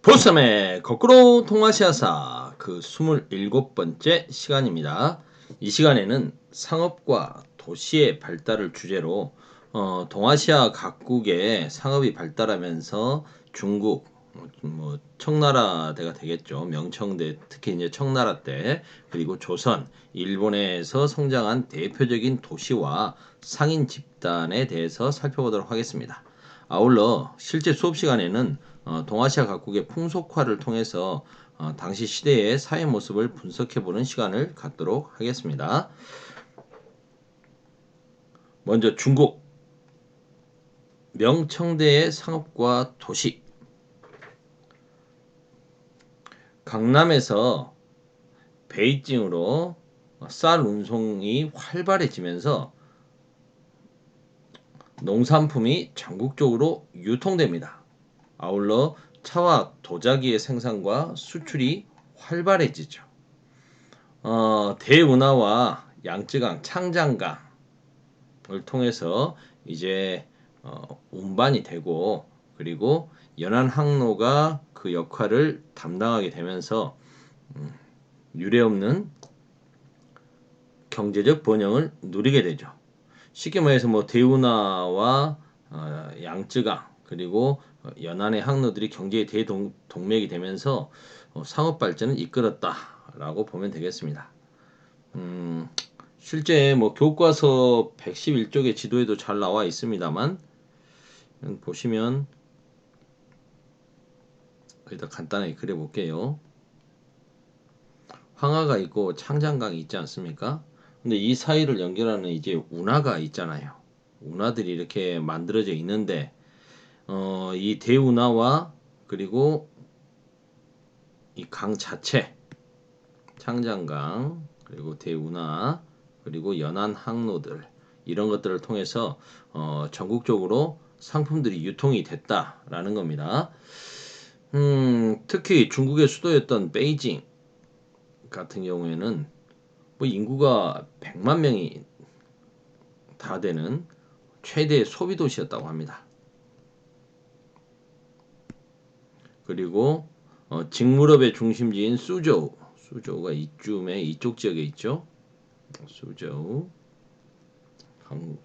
보쌈의 거꾸로 동아시아사 그 27번째 시간입니다. 이 시간에는 상업과 도시의 발달을 주제로 동아시아 각국의 상업이 발달하면서 중국, 청나라대가 되겠죠. 명청대, 특히 이제 청나라 때, 그리고 조선, 일본에서 성장한 대표적인 도시와 상인 집단에 대해서 살펴보도록 하겠습니다. 아울러 실제 수업 시간에는 동아시아 각국의 풍속화를 통해서 당시 시대의 사회 모습을 분석해보는 시간을 갖도록 하겠습니다. 먼저 중국 명청대의 상업과 도시. 강남에서 베이징으로 쌀 운송이 활발해지면서 농산품이 전국적으로 유통됩니다. 아울러 차와 도자기의 생산과 수출이 활발해지죠. 대운하와 양쯔강, 창장강을 통해서 이제 운반이 되고, 그리고 연안항로가 그 역할을 담당하게 되면서 유례없는 경제적 번영을 누리게 되죠. 쉽게 말해서 대운하와 양쯔강 그리고 연안의 항로들이 경제의 대동맥이 되면서 상업 발전을 이끌었다라고 보면 되겠습니다. 실제 교과서 111쪽의 지도에도 잘 나와 있습니다만, 보시면 여기다 간단하게 그려볼게요. 황하가 있고 창장강이 있지 않습니까? 근데 이 사이를 연결하는 이제 운하가 있잖아요. 운하들이 이렇게 만들어져 있는데, 이 대운하와 그리고 이 강 자체, 창장강 그리고 대운하 그리고 연안 항로들, 이런 것들을 통해서 전국적으로 상품들이 유통이 됐다라는 겁니다. 특히 중국의 수도였던 베이징 같은 경우에는 인구가 100만 명이 다 되는 최대 소비 도시였다고 합니다. 그리고 직무업의 중심지인 수저우가 이쪽 지역에 있죠. 수저우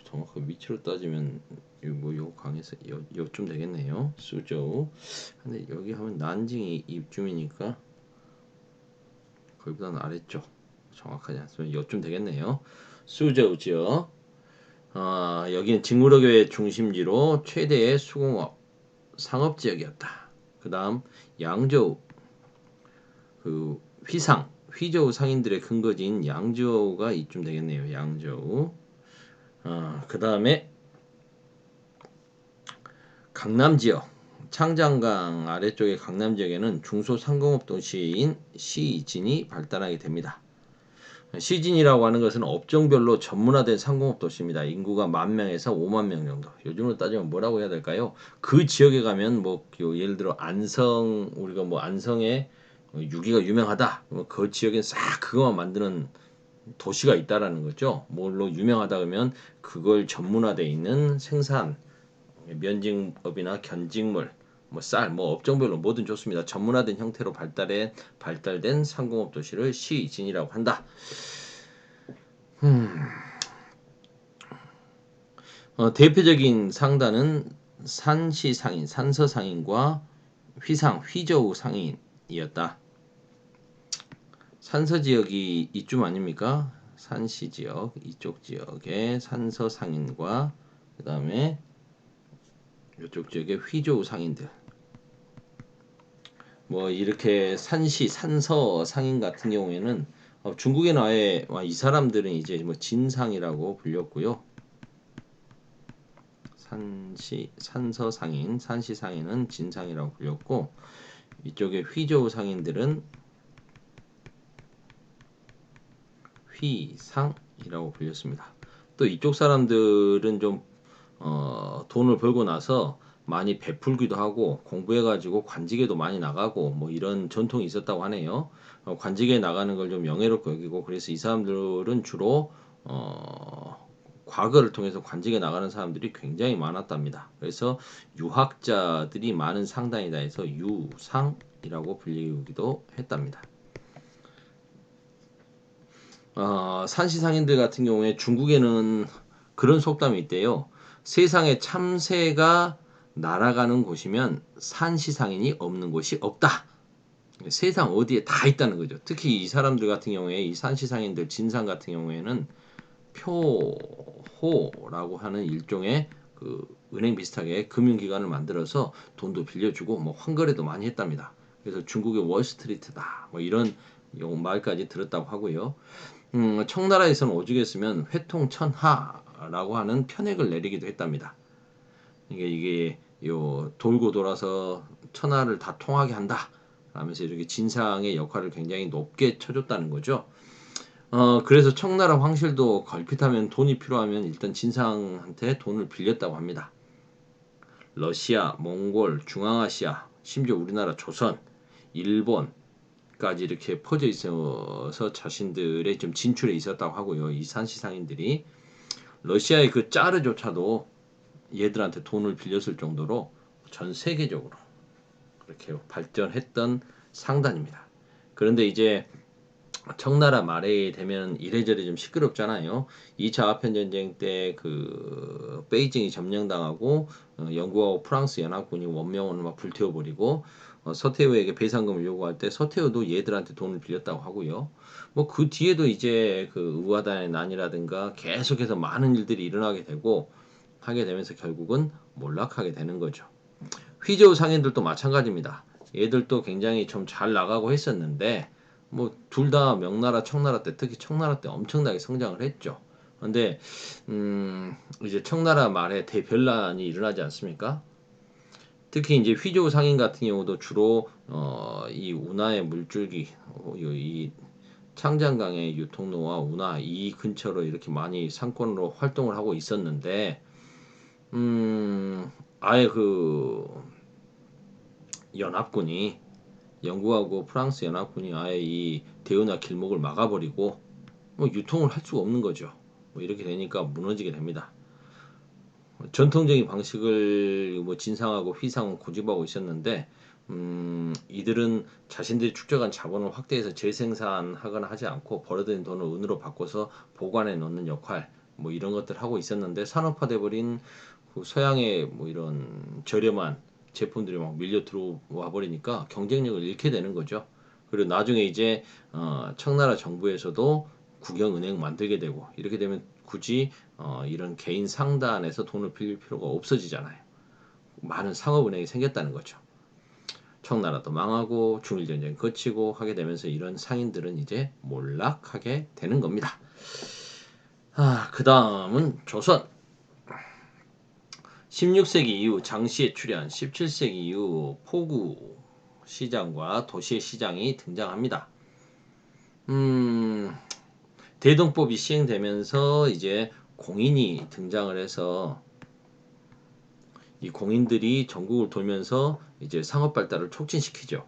정확한 위치로 따지면 요 강에서 요쯤 되겠네요. 수저우. 근데 여기 하면 난징이 입주민이니까 거기보다는 아래쪽, 정확하지 않습니다. 요쯤 되겠네요. 수저우 지역. 여기는 직무업의 중심지로 최대의 수공업 상업 지역이었다. 그 다음 양저우, 그 휘저우 상인들의 근거지인 양저우가 이쯤 되겠네요. 양저우. 그 다음에 강남 지역, 창장강 아래쪽의 강남 지역에는 중소상공업 도시인 시진이 발달하게 됩니다. 시진이라고 하는 것은 업종별로 전문화된 상공업 도시입니다. 인구가 10,000명에서 50,000명 정도. 요즘으로 따지면 뭐라고 해야 될까요? 그 지역에 가면 예를 들어 안성, 우리가 안성에 유기가 유명하다. 그 지역엔 싹 그거만 만드는 도시가 있다라는 거죠. 뭘로 유명하다 그러면 그걸 전문화되어 있는 생산, 면직업이나 견직물, 쌀, 업종별로 뭐든 좋습니다. 전문화된 형태로 발달된 상공업 도시를 시진이라고 한다. 대표적인 상단은 산시상인, 산서상인과 휘저우 상인이었다. 산서 지역이 이쯤 아닙니까? 산시 지역, 이쪽 지역에 산서 상인과 그 다음에 이쪽 지역에 휘저우 상인들. 이렇게 산서 상인 같은 경우에는 중국에는 아예 이 사람들은 이제 진상이라고 불렸고요. 산서 상인, 산시 상인은 진상이라고 불렸고, 이쪽에 휘저우 상인들은 휘상이라고 불렸습니다. 또 이쪽 사람들은 좀 돈을 벌고 나서 많이 베풀기도 하고 공부해가지고 관직에도 많이 나가고 이런 전통이 있었다고 하네요. 관직에 나가는 걸 좀 명예롭게 여기고, 그래서 이 사람들은 주로 과거를 통해서 관직에 나가는 사람들이 굉장히 많았답니다. 그래서 유학자들이 많은 상단이다 해서 유상이라고 불리기도 했답니다. 산시상인들 같은 경우에 중국에는 그런 속담이 있대요. 세상에 참새가 날아가는 곳이면 산시상인이 없는 곳이 없다. 세상 어디에 다 있다는 거죠. 특히 이 사람들 같은 경우에 이 산시상인들 진상 같은 경우에는 표호라고 하는 일종의 그 은행 비슷하게 금융기관을 만들어서 돈도 빌려주고 뭐 환거래도 많이 했답니다. 그래서 중국의 월스트리트다 뭐 이런 말까지 들었다고 하고요. 청나라에서는 오죽했으면 회통천하라고 하는 편액을 내리기도 했답니다. 이게 요 돌고 돌아서 천하를 다 통하게 한다. 라면서 이렇게 진상의 역할을 굉장히 높게 쳐줬다는 거죠. 그래서 청나라 황실도 걸핏하면 돈이 필요하면 일단 진상한테 돈을 빌렸다고 합니다. 러시아, 몽골, 중앙아시아, 심지어 우리나라 조선, 일본까지 이렇게 퍼져 있어서 자신들의 좀 진출에 있었다고 하고요. 이 산시상인들이 러시아의 그 짜르조차도 얘들한테 돈을 빌렸을 정도로 전 세계적으로 그렇게 발전했던 상단입니다. 그런데 이제 청나라 말에 되면 이래저래 좀 시끄럽잖아요. 2차 아편전쟁 때 그 베이징이 점령당하고 영국하고 프랑스 연합군이 원명원을 막 불태워버리고 서태후에게 배상금을 요구할 때 서태후도 얘들한테 돈을 빌렸다고 하고요. 뭐 그 뒤에도 이제 그 우아단의 난이라든가 계속해서 많은 일들이 일어나게 되고 하게 되면서 결국은 몰락하게 되는 거죠. 휘저우 상인들도 마찬가지입니다. 얘들도 굉장히 좀 잘 나가고 했었는데 뭐 둘 다 명나라 청나라 때 특히 청나라 때 엄청나게 성장을 했죠. 근데 이제 청나라 말에 대변란이 일어나지 않습니까? 특히 이제 휘저우 상인 같은 경우도 주로 이 운하의 물줄기 이 창장강의 유통로와 운하 이 근처로 이렇게 많이 상권으로 활동을 하고 있었는데 아예 그 연합군이 영국하고 프랑스 연합군이 아예 이 대운하 길목을 막아버리고 뭐 유통을 할 수가 없는 거죠. 뭐 이렇게 되니까 무너지게 됩니다. 전통적인 방식을 뭐 진상하고 휘상은 고집하고 있었는데 이들은 자신들이 축적한 자본을 확대해서 재생산하거나 하지 않고 벌어들인 돈을 은으로 바꿔서 보관해 놓는 역할 뭐 이런 것들 하고 있었는데 산업화돼 버린 그 서양의 뭐 이런 저렴한 제품들이 막 밀려 들어와 버리니까 경쟁력을 잃게 되는 거죠. 그리고 나중에 이제 청나라 정부에서도 국영은행 만들게 되고 이렇게 되면 굳이 이런 개인 상단에서 돈을 빌릴 필요가 없어지잖아요. 많은 상업은행이 생겼다는 거죠. 청나라도 망하고 중일전쟁 거치고 하게 되면서 이런 상인들은 이제 몰락하게 되는 겁니다. 그 다음은 조선. 16세기 이후 장시의 출현, 17세기 이후 포구 시장과 도시의 시장이 등장합니다. 대동법이 시행되면서 이제 공인이 등장을 해서 이 공인들이 전국을 돌면서 이제 상업 발달을 촉진시키죠.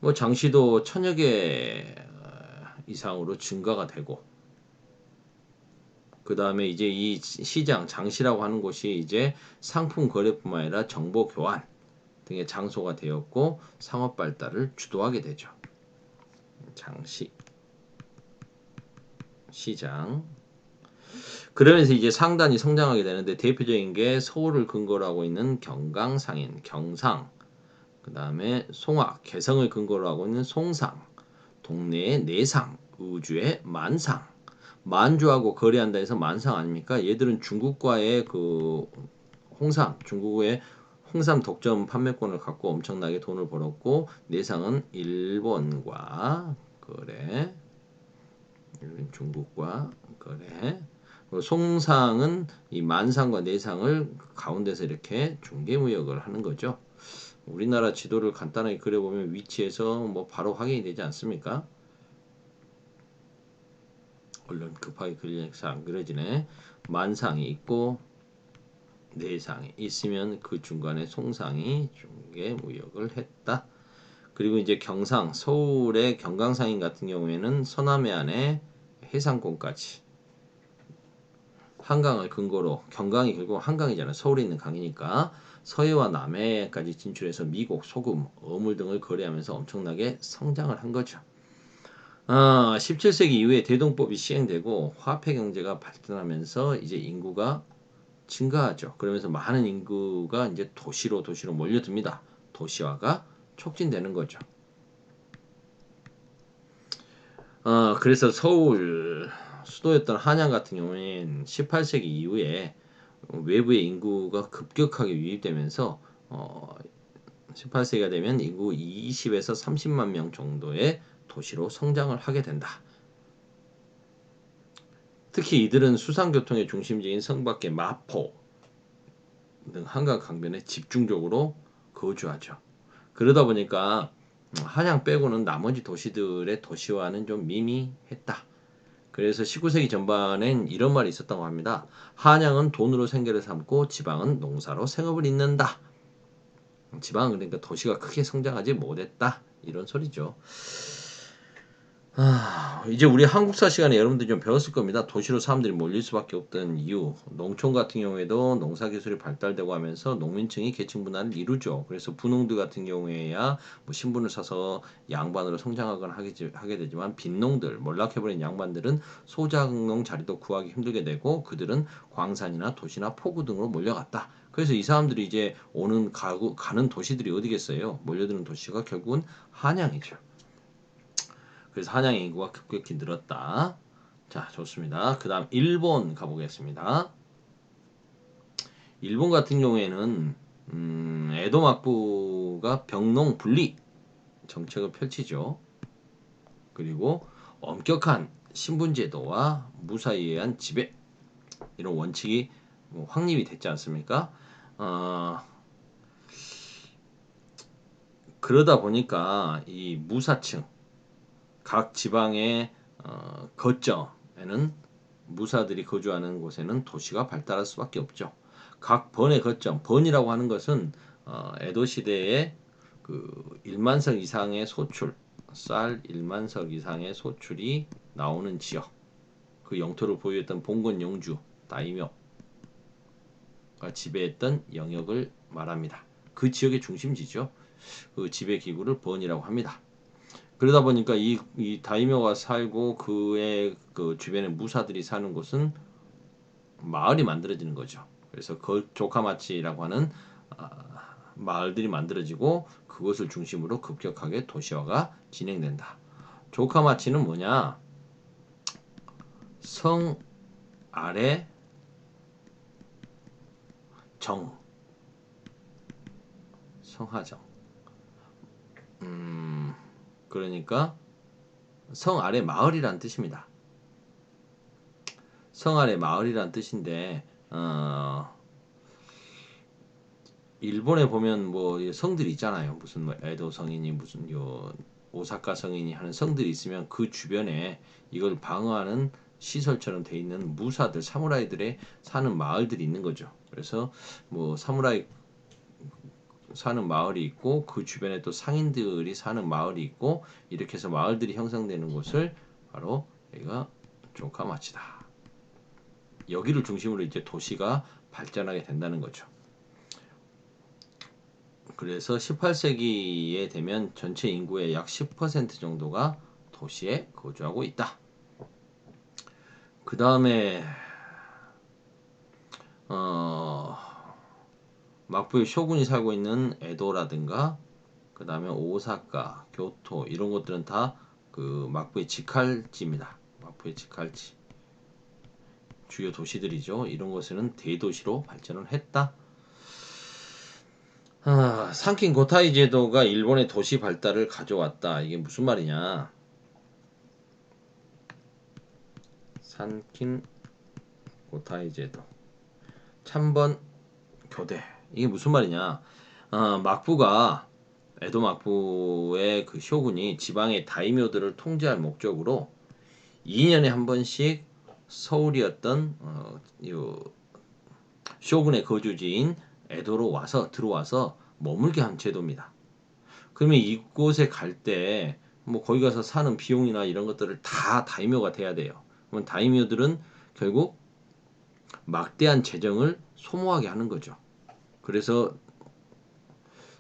뭐 장시도 천여 개 이상으로 증가가 되고 그 다음에 이제 이 시장 장시라고 하는 곳이 이제 상품 거래뿐만 아니라 정보 교환 등의 장소가 되었고 상업 발달을 주도하게 되죠. 장시 시장. 그러면서 이제 상단이 성장하게 되는데 대표적인 게 서울을 근거로 하고 있는 경강상인 경상, 그 다음에 송악 개성을 근거로 하고 있는 송상, 동네의 내상, 우주의 만상. 만주하고 거래한다 해서 만상 아닙니까? 얘들은 중국과의 그 홍삼, 중국의 홍삼 독점 판매권을 갖고 엄청나게 돈을 벌었고 내상은 일본과 거래, 중국과 거래. 송상은 이 만상과 내상을 가운데서 이렇게 중개무역을 하는 거죠. 우리나라 지도를 간단하게 그려보면 위치에서 뭐 바로 확인이 되지 않습니까? 얼른 급하게 그리려서 안 그려지네. 만상이 있고 내상이 있으면 그 중간에 송상이 중개무역을 했다. 그리고 이제 경상, 서울의 경강상인 같은 경우에는 서남해안에 해상권까지 한강을 근거로 경강이 결국 한강이잖아요. 서울에 있는 강이니까 서해와 남해까지 진출해서 미국, 소금, 어물 등을 거래하면서 엄청나게 성장을 한 거죠. 17세기 이후에 대동법이 시행되고 화폐 경제가 발전하면서 이제 인구가 증가하죠. 그러면서 많은 인구가 이제 도시로 몰려듭니다. 도시화가 촉진되는 거죠. 그래서 서울 수도였던 한양 같은 경우에는 18세기 이후에 외부의 인구가 급격하게 유입되면서 18세기가 되면 인구 20에서 30만 명 정도의 도시로 성장을 하게 된다. 특히 이들은 수상교통의 중심지인 성밖의 마포 등 한강 강변에 집중적으로 거주하죠. 그러다 보니까 한양 빼고는 나머지 도시들의 도시화는 좀 미미했다. 그래서 19세기 전반엔 이런 말이 있었다고 합니다. 한양은 돈으로 생계를 삼고 지방은 농사로 생업을 잇는다. 지방은 그러니까 도시가 크게 성장하지 못했다. 이런 소리죠. 이제 우리 한국사 시간에 여러분들이 좀 배웠을 겁니다. 도시로 사람들이 몰릴 수밖에 없던 이유. 농촌 같은 경우에도 농사 기술이 발달되고 하면서 농민층이 계층 분화를 이루죠. 그래서 분홍들 같은 경우에야 뭐 신분을 사서 양반으로 성장하거나 하게 되지만 빈농들, 몰락해버린 양반들은 소작농 자리도 구하기 힘들게 되고 그들은 광산이나 도시나 포구 등으로 몰려갔다. 그래서 이 사람들이 이제 가는 도시들이 어디겠어요? 몰려드는 도시가 결국은 한양이죠. 그래서 한양의 인구가 급격히 늘었다. 자, 좋습니다. 그 다음 일본 가보겠습니다. 일본 같은 경우에는 에도 막부가 병농 분리 정책을 펼치죠. 그리고 엄격한 신분제도와 무사에 의한 지배 이런 원칙이 확립이 됐지 않습니까? 그러다 보니까 이 무사층 각 지방의 거점에는 무사들이 거주하는 곳에는 도시가 발달할 수밖에 없죠. 각 번의 거점, 번이라고 하는 것은 에도 시대에 그 1만석 이상의 소출, 쌀 1만석 이상의 소출이 나오는 지역, 그 영토를 보유했던 봉건 영주, 다이묘가 지배했던 영역을 말합니다. 그 지역의 중심지죠. 그 지배 기구를 번이라고 합니다. 그러다 보니까 이 다이묘가 살고 그의 그 주변에 무사들이 사는 곳은 마을이 만들어지는 거죠. 그래서 그 조카마치라고 하는 마을들이 만들어지고 그것을 중심으로 급격하게 도시화가 진행된다. 조카마치는 뭐냐? 성 아래 정, 성하정. 그러니까 성 아래 마을이란 뜻입니다. 성 아래 마을이란 뜻인데 일본에 보면 뭐 성들이 있잖아요. 무슨 뭐 에도 성이니 무슨 요 오사카 성이니 하는 성들이 있으면 그 주변에 이걸 방어하는 시설처럼 돼 있는 무사들, 사무라이들의 사는 마을들이 있는 거죠. 그래서 뭐 사무라이 사는 마을이 있고 그 주변에 또 상인들이 사는 마을이 있고 이렇게 해서 마을들이 형성되는 곳을 바로 여기가 조카마치다. 여기를 중심으로 이제 도시가 발전하게 된다는 거죠. 그래서 18세기에 되면 전체 인구의 약 10% 정도가 도시에 거주하고 있다. 그 다음에 막부의 쇼군이 살고 있는 에도라든가 그 다음에 오사카, 교토 이런 것들은 다 그 막부의 직할지입니다. 막부의 직할지 주요 도시들이죠. 이런 것에는 대도시로 발전을 했다. 산킨 고타이 제도가 일본의 도시 발달을 가져왔다. 이게 무슨 말이냐? 산킨 고타이 제도 참번 교대 이게 무슨 말이냐? 막부가 에도 막부의 그 쇼군이 지방의 다이묘들을 통제할 목적으로 2년에 한 번씩 서울이었던 요 쇼군의 거주지인 에도로 들어와서 머물게 한 제도입니다. 그러면 이곳에 갈 때 뭐 거기 가서 사는 비용이나 이런 것들을 다 다이묘가 돼야 돼요. 그러면 다이묘들은 결국 막대한 재정을 소모하게 하는 거죠. 그래서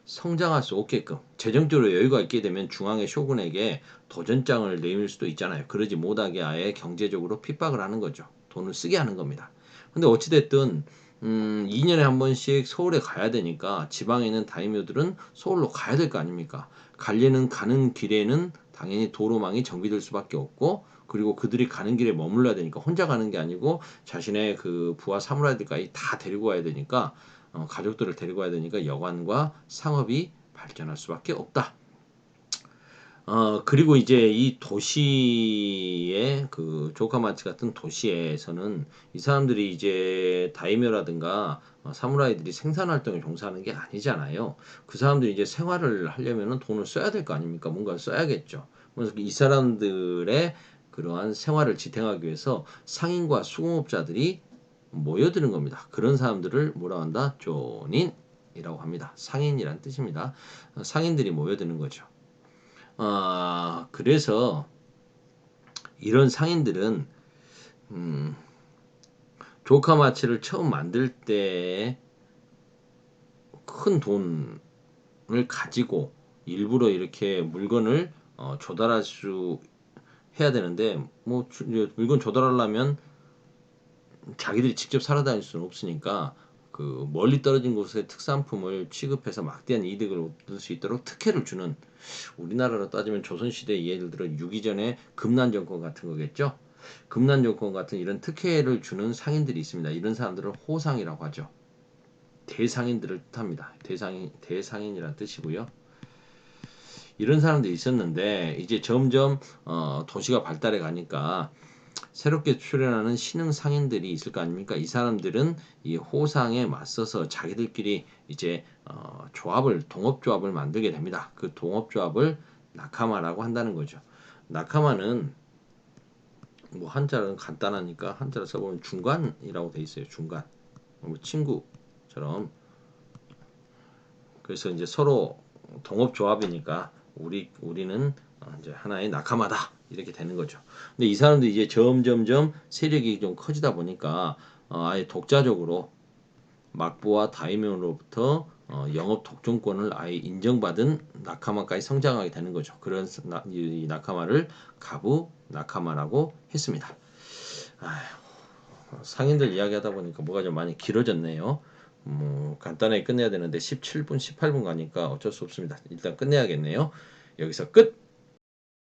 성장할 수 없게끔 재정적으로 여유가 있게 되면 중앙의 쇼군에게 도전장을 내밀 수도 있잖아요. 그러지 못하게 아예 경제적으로 핍박을 하는 거죠. 돈을 쓰게 하는 겁니다. 근데 어찌됐든 2년에 한 번씩 서울에 가야 되니까 지방에 있는 다이묘들은 서울로 가야 될 거 아닙니까? 가는 길에는 당연히 도로망이 정비될 수밖에 없고, 그리고 그들이 가는 길에 머물러야 되니까 혼자 가는 게 아니고 자신의 그 부하 사무라이들까지 다 데리고 가야 되니까, 가족들을 데리고 가야 되니까 여관과 상업이 발전할 수밖에 없다. 그리고 이제 이 도시의 그 조카마치 같은 도시에서는 이 사람들이 이제 다이묘라든가 사무라이들이 생산 활동에 종사하는 게 아니잖아요. 그 사람들이 이제 생활을 하려면은 돈을 써야 될 거 아닙니까? 뭔가를 써야겠죠. 그래서 이 사람들의 그러한 생활을 지탱하기 위해서 상인과 수공업자들이 모여드는 겁니다. 그런 사람들을 뭐라 한다? 존인이라고 합니다. 상인이란 뜻입니다. 상인들이 모여드는 거죠. 그래서 이런 상인들은 조카마치를 처음 만들 때 큰 돈을 가지고 일부러 이렇게 물건을 조달할 수 해야 되는데, 뭐 물건 조달하려면 자기들이 직접 살아다닐 수는 없으니까 그 멀리 떨어진 곳에 특산품을 취급해서 막대한 이득을 얻을 수 있도록 특혜를 주는, 우리나라로 따지면 조선시대 예를 들어 유기전의 금난정권 같은 거겠죠. 금난정권 같은 이런 특혜를 주는 상인들이 있습니다. 이런 사람들을 호상이라고 하죠. 대상인들을 뜻합니다. 대상인이란 뜻이고요. 이런 사람들이 있었는데 이제 점점 도시가 발달해 가니까 새롭게 출현하는 신흥 상인들이 있을 거 아닙니까? 이 사람들은 이 호상에 맞서서 자기들끼리 이제 동업조합을 만들게 됩니다. 그 동업조합을 나카마라고 한다는 거죠. 나카마는 뭐 한자는 간단하니까 한자를 써보면 중간이라고 돼 있어요. 중간, 뭐 친구처럼. 그래서 이제 서로 동업조합이니까 우리는 이제 하나의 나카마다 이렇게 되는 거죠. 근데 이 사람들이 이제 점점점 세력이 좀 커지다 보니까 아예 독자적으로 막부와 다이묘로부터 영업 독점권을 아예 인정받은 나카마까지 성장하게 되는 거죠. 그런 이 나카마를 가부 나카마라고 했습니다. 상인들 이야기하다 보니까 뭐가 좀 많이 길어졌네요. 간단하게 끝내야 되는데 17분, 18분 가니까 어쩔 수 없습니다. 일단 끝내야겠네요. 여기서 끝!